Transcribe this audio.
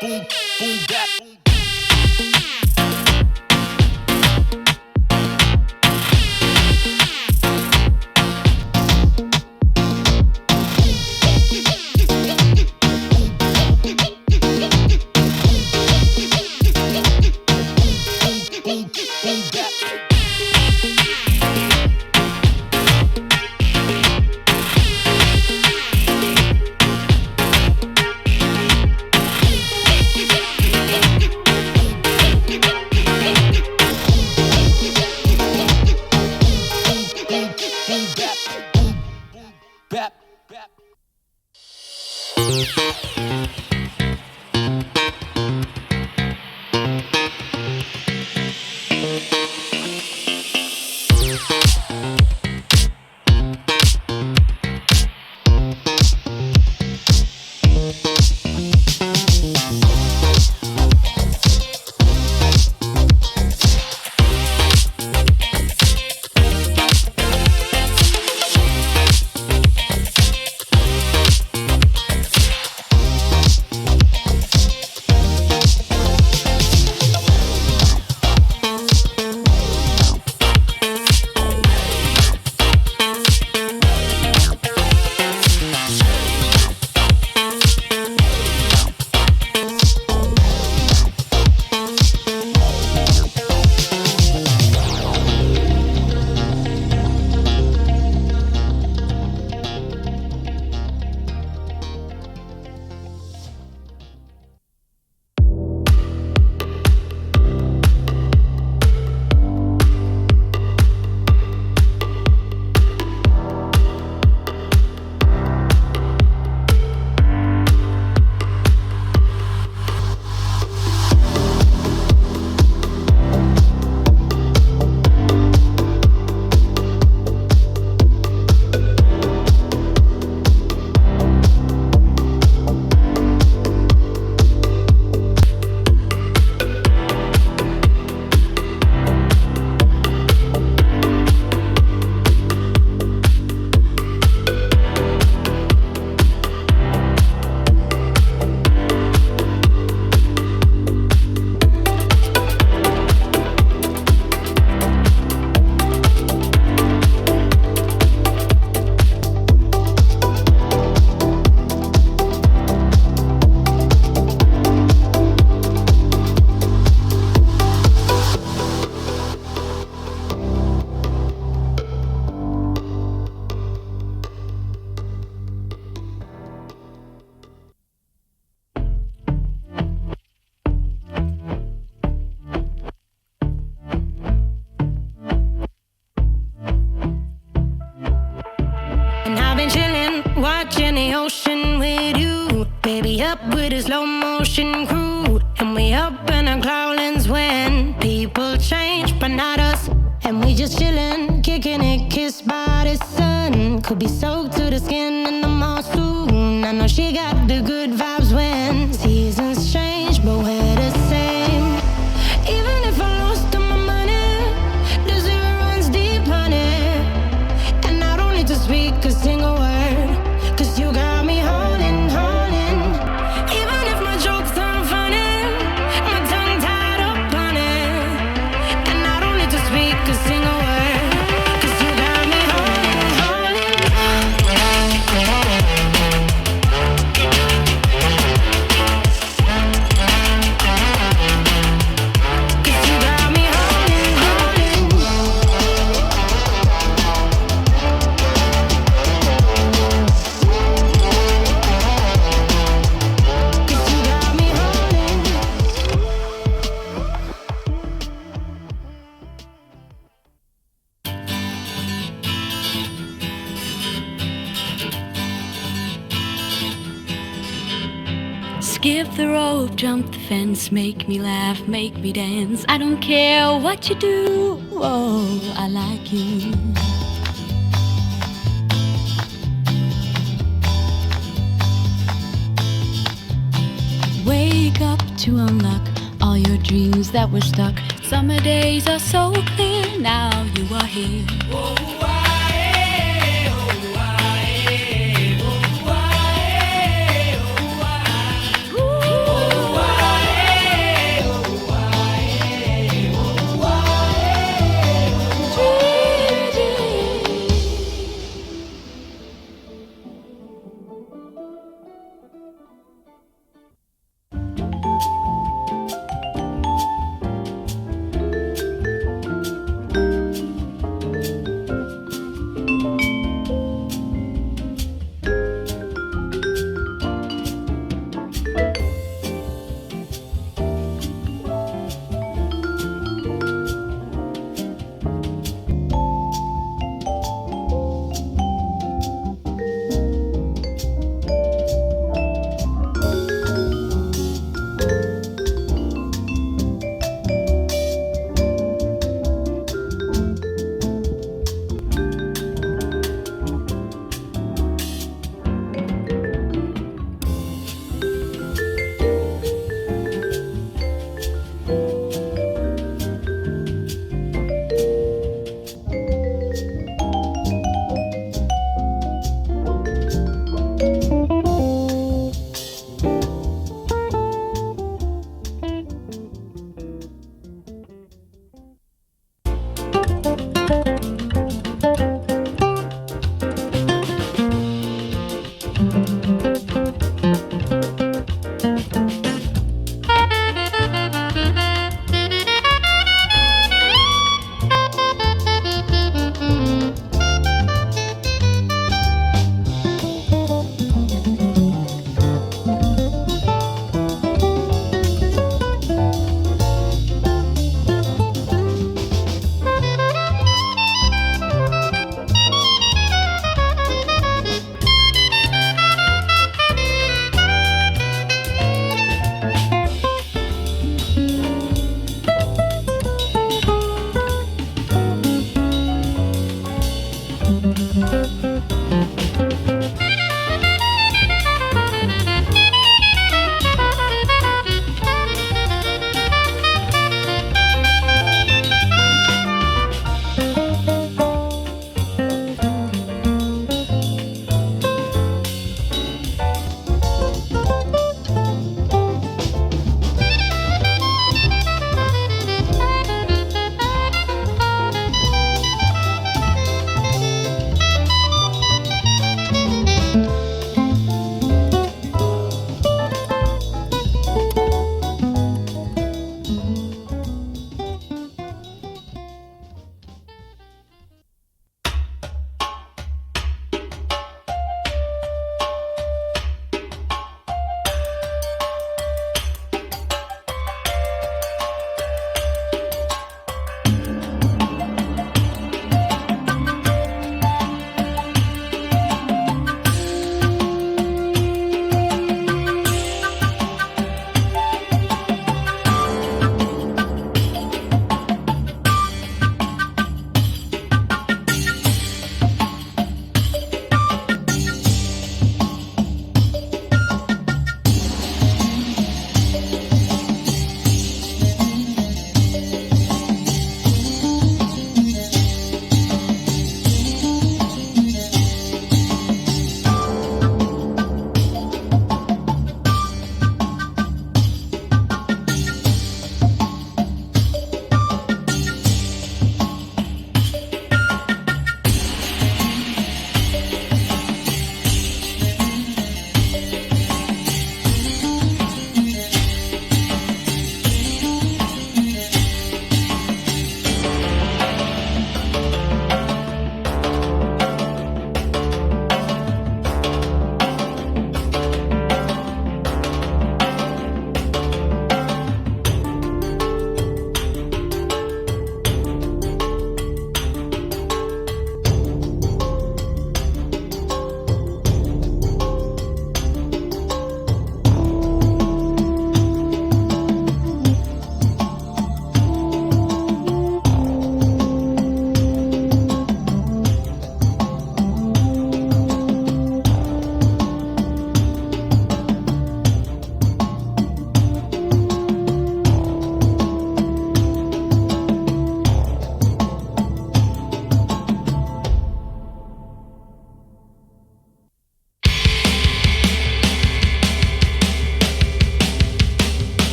boom, boom, bap. Watching the ocean with you, baby, up with a slow motion crew. And we up in our cloudlands when people change, but not us. And we just chillin', kicking it, kissed by the sun. Could be soaked to the skin in the monsoon. I know she got the good vibes when seasons change, but we're the same. Even if I lost all my money, the zero runs deep, honey. And I don't need to speak a single word, 'cause you got me holding, holding. Even if my jokes aren't funny, my tongue tied up on it. And I don't need to speak a single word, 'cause you got me holding, holding. 'Cause you got me holding, holding. 'Cause you got me holding. Skip the rope, jump the fence, make me laugh, make me dance. I don't care what you do, oh, I like you. Wake up to unlock all your dreams that were stuck. Summer days are so clear, now you are here.